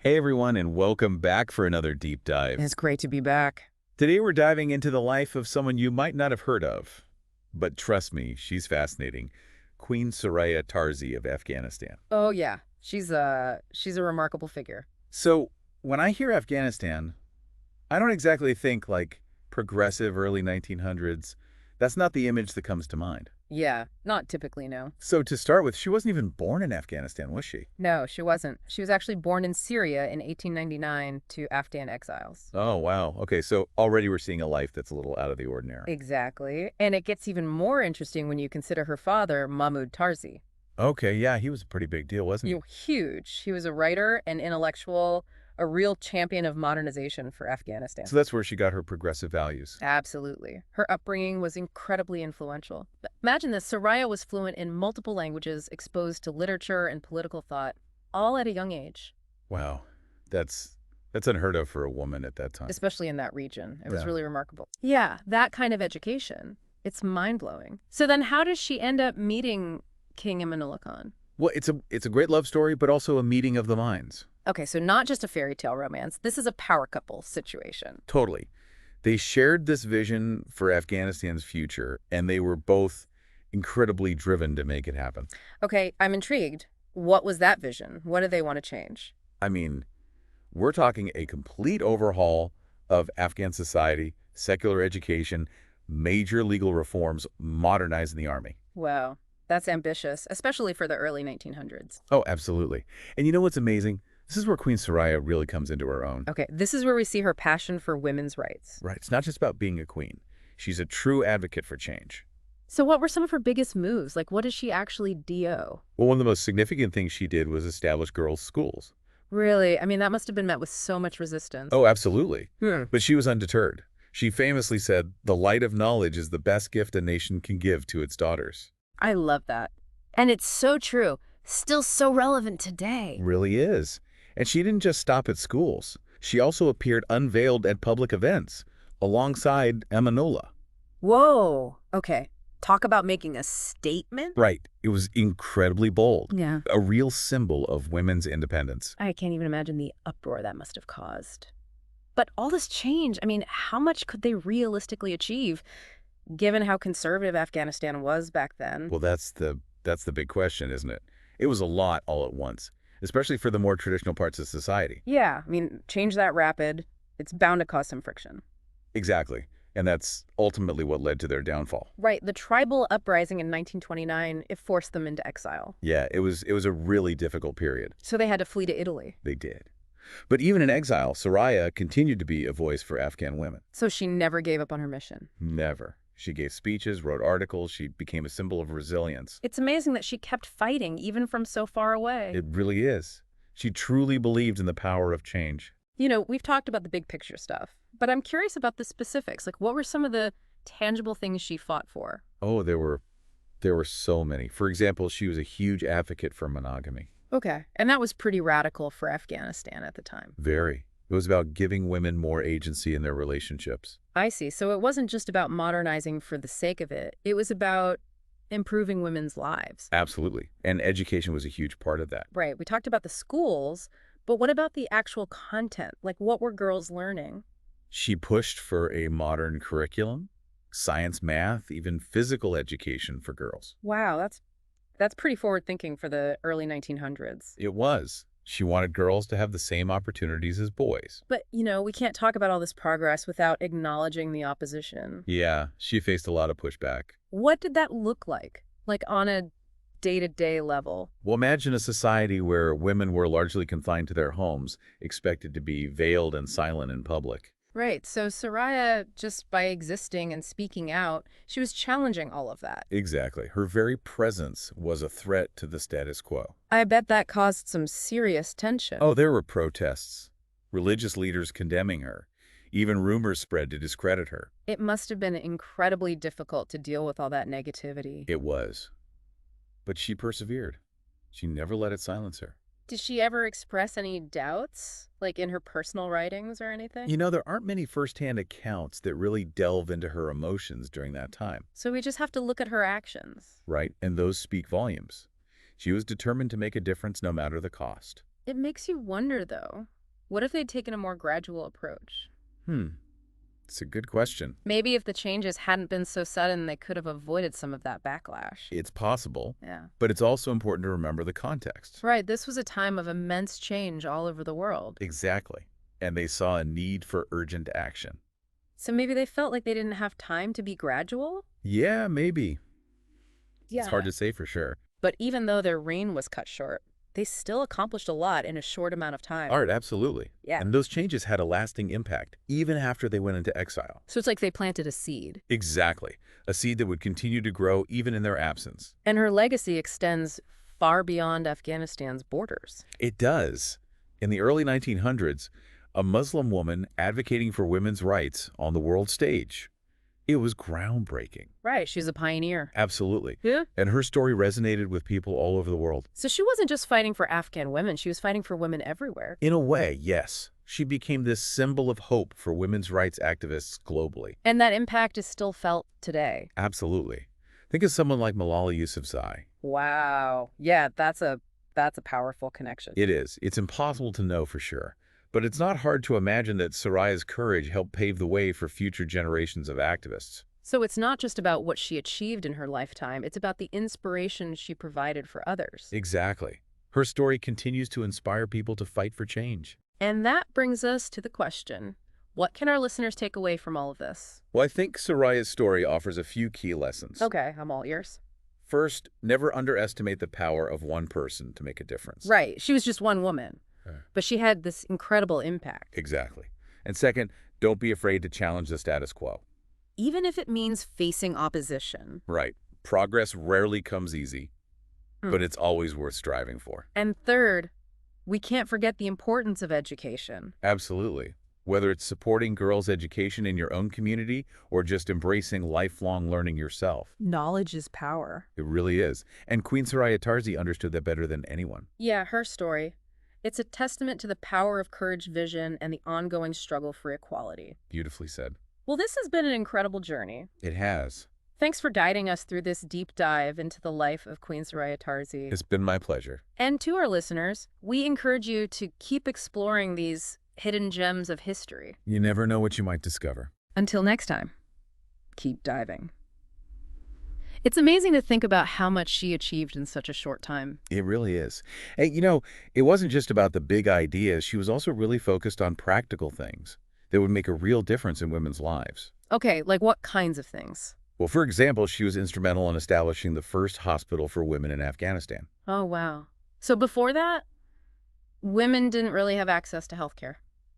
Hey everyone, and welcome back for another deep dive. It's great to be back. Today we're diving into the life of someone you might not have heard of. But trust me, she's fascinating. Queen Soraya Tarzi of Afghanistan. Oh yeah, she's a remarkable figure. So, when I hear Afghanistan, I don't exactly think like progressive early 1900s. That's not the image that comes to mind. Yeah, not typically, no. So to start with, she wasn't even born in Afghanistan, was she? No, she wasn't. She was actually born in Syria in 1899 to Afghan exiles. Oh, wow. Okay, so already we're seeing a life that's a little out of the ordinary. Exactly. And it gets even more interesting when you consider her father, Mahmud Tarzi. Okay, yeah, he was a pretty big deal, wasn't he? Huge. He was a writer, an intellectual, a real champion of modernization for Afghanistan. So that's where she got her progressive values. Absolutely. Her upbringing was incredibly influential. Imagine this, Soraya was fluent in multiple languages, exposed to literature and political thought, all at a young age, Wow, that's unheard of for a woman at that time. especially in that region. It was Yeah. really remarkable. Yeah, that kind of education. It's mind-blowing. So then how does she end up meeting King Amanullah Khan? Well, it's a great love story, but also a meeting of the minds. Okay, so not just a fairy tale romance. This is a power couple situation. Totally. They shared this vision for Afghanistan's future, and they were both incredibly driven to make it happen. Okay, I'm intrigued. What was that vision? What did they want to change? I mean, we're talking a complete overhaul of Afghan society, secular education, major legal reforms, modernizing the army. Wow, that's ambitious, especially for the early 1900s. Oh, absolutely. And you know what's amazing? This is where Queen Soraya really comes into her own. Okay, this is where we see her passion for women's rights. Right. It's not just about being a queen. She's a true advocate for change. So what were some of her biggest moves? Like, what did she actually do? Well, one of the most significant things she did was establish girls' schools. Really? I mean, that must have been met with so much resistance. Oh, absolutely. Hmm. But she was undeterred. She famously said, "The light of knowledge is the best gift a nation can give to its daughters." I love that. And it's so true. Still so relevant today. Really is. And she didn't just stop at schools. She also appeared unveiled at public events, alongside Amanullah. Whoa. Okay. Talk about making a statement? Right. It was incredibly bold. Yeah. A real symbol of women's independence. I can't even imagine the uproar that must have caused. But all this change, I mean, how much could they realistically achieve, given how conservative Afghanistan was back then? Well, that's the big question, isn't it? It was a lot all at once, especially for the more traditional parts of society. Yeah, I mean, change that rapid, it's bound to cause some friction. Exactly. And that's ultimately what led to their downfall. Right, the tribal uprising in 1929, it forced them into exile. Yeah, it was a really difficult period. So they had to flee to Italy. They did. But even in exile, Soraya continued to be a voice for Afghan women. So she never gave up on her mission. Never. She gave speeches, wrote articles, she became a symbol of resilience. It's amazing that she kept fighting, even from so far away. It really is. She truly believed in the power of change. You know, we've talked about the big picture stuff, but I'm curious about the specifics. Like, what were some of the tangible things she fought for? Oh, there were so many. For example, she was a huge advocate for monogamy. Okay, and that was pretty radical for Afghanistan at the time. Very. It was about giving women more agency in their relationships. I see. So it wasn't just about modernizing for the sake of it. It was about improving women's lives. Absolutely. And education was a huge part of that. Right. We talked about the schools, but what about the actual content? Like, what were girls learning? She pushed for a modern curriculum, science, math, even physical education for girls. Wow, that's pretty forward thinking for the early 1900s. It was. She wanted girls to have the same opportunities as boys. But, you know, we can't talk about all this progress without acknowledging the opposition. Yeah, she faced a lot of pushback. What did that look like on a day-to-day level? Well, imagine a society where women were largely confined to their homes, expected to be veiled and silent in public. Right, so Soraya, just by existing and speaking out, she was challenging all of that. Exactly. Her very presence was a threat to the status quo. I bet that caused some serious tension. Oh, there were protests, religious leaders condemning her. Even rumors spread to discredit her. It must have been incredibly difficult to deal with all that negativity. It was. But she persevered. She never let it silence her. Did she ever express any doubts, like in her personal writings or anything? You know, there aren't many firsthand accounts that really delve into her emotions during that time. So we just have to look at her actions. Right? And those speak volumes. She was determined to make a difference no matter the cost. It makes you wonder, though. What if they'd taken a more gradual approach? Hmm, it's a good question. Maybe if the changes hadn't been so sudden, they could have avoided some of that backlash. It's possible, Yeah. but it's also important to remember the context. Right, this was a time of immense change all over the world. Exactly. And they saw a need for urgent action. So maybe they felt like they didn't have time to be gradual? Yeah, maybe. It's Yeah. hard to say for sure. But even though their reign was cut short, they still accomplished a lot in a short amount of time. Art, absolutely. Yeah. And those changes had a lasting impact, even after they went into exile. So it's like they planted a seed. Exactly. A seed that would continue to grow even in their absence. And her legacy extends far beyond Afghanistan's borders. It does. In the early 1900s, a Muslim woman advocating for women's rights on the world stage. It was groundbreaking. Right, she's a pioneer. Absolutely. Yeah. And her story resonated with people all over the world. So she wasn't just fighting for Afghan women, she was fighting for women everywhere. In a way, yes. She became this symbol of hope for women's rights activists globally. And that impact is still felt today. Absolutely. Think of someone like Malala Yousafzai. Wow. Yeah, that's a powerful connection. It is. It's impossible to know for sure. But it's not hard to imagine that Soraya's courage helped pave the way for future generations of activists. So it's not just about what she achieved in her lifetime, it's about the inspiration she provided for others. Exactly. Her story continues to inspire people to fight for change. And that brings us to the question, what can our listeners take away from all of this? Well, I think Soraya's story offers a few key lessons. Okay, I'm all ears. First, never underestimate the power of one person to make a difference. Right, she was just one woman, but she had this incredible impact. Exactly. And second, don't be afraid to challenge the status quo. Even if it means facing opposition. Right. Progress rarely comes easy, but it's always worth striving for. And third, we can't forget the importance of education. Absolutely. Whether it's supporting girls' education in your own community or just embracing lifelong learning yourself. Knowledge is power. It really is. And Queen Soraya Tarzi understood that better than anyone. Yeah, her story. It's a testament to the power of courage, vision, and the ongoing struggle for equality. Beautifully said. Well, this has been an incredible journey. It has. Thanks for guiding us through this deep dive into the life of Queen Soraya Tarzi. It's been my pleasure. And to our listeners, we encourage you to keep exploring these hidden gems of history. You never know what you might discover. Until next time, keep diving. It's amazing to think about how much she achieved in such a short time. It really is. Hey, it wasn't just about the big ideas. She was also really focused on practical things that would make a real difference in women's lives. Okay, like what kinds of things? Well, for example, she was instrumental in establishing the first hospital for women in Afghanistan. Oh, wow. So before that, women didn't really have access to healthcare.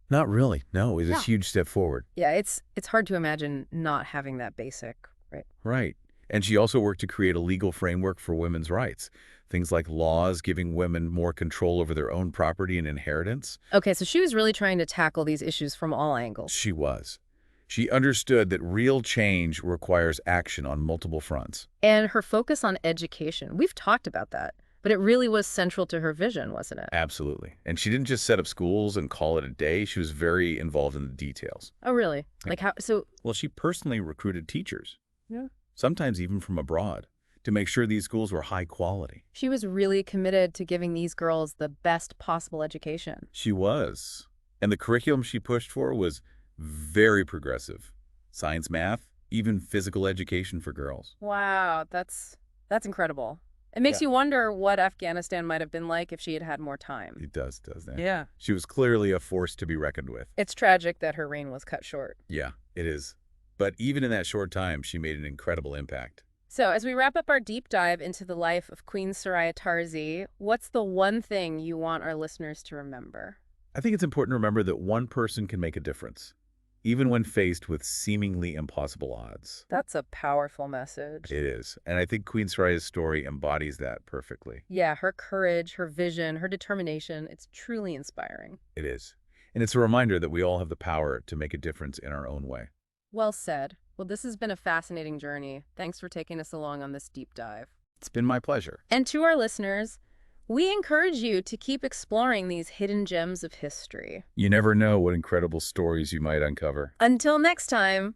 Not really. No, it was No. a huge step forward. Yeah, it's hard to imagine not having that basic, right? Right. And she also worked to create a legal framework for women's rights. Things like laws giving women more control over their own property and inheritance. Okay, so she was really trying to tackle these issues from all angles. She was. She understood that real change requires action on multiple fronts. And her focus on education, we've talked about that, but it really was central to her vision, wasn't it? Absolutely. And she didn't just set up schools and call it a day. She was very involved in the details. Oh, really? Like how, so, Well, she personally recruited teachers. Yeah. Sometimes even from abroad, to make sure these schools were high quality. she was really committed to giving these girls the best possible education. She was. And the curriculum she pushed for was very progressive. Science, math, even physical education for girls. Wow, that's incredible. It makes you wonder what Afghanistan might have been like if she had had more time. It does, doesn't it? Yeah. She was clearly a force to be reckoned with. It's tragic that her reign was cut short. Yeah, it is. But even in that short time, she made an incredible impact. So as we wrap up our deep dive into the life of Queen Soraya Tarzi, what's the one thing you want our listeners to remember? I think it's important to remember that one person can make a difference, even when faced with seemingly impossible odds. That's a powerful message. It is. And I think Queen Soraya's story embodies that perfectly. Yeah, her courage, her vision, her determination, it's truly inspiring. It is. And it's a reminder that we all have the power to make a difference in our own way. Well said. Well, this has been a fascinating journey. Thanks for taking us along on this deep dive. It's been my pleasure. And to our listeners, we encourage you to keep exploring these hidden gems of history. You never know what incredible stories you might uncover. Until next time.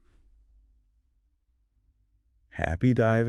Happy diving.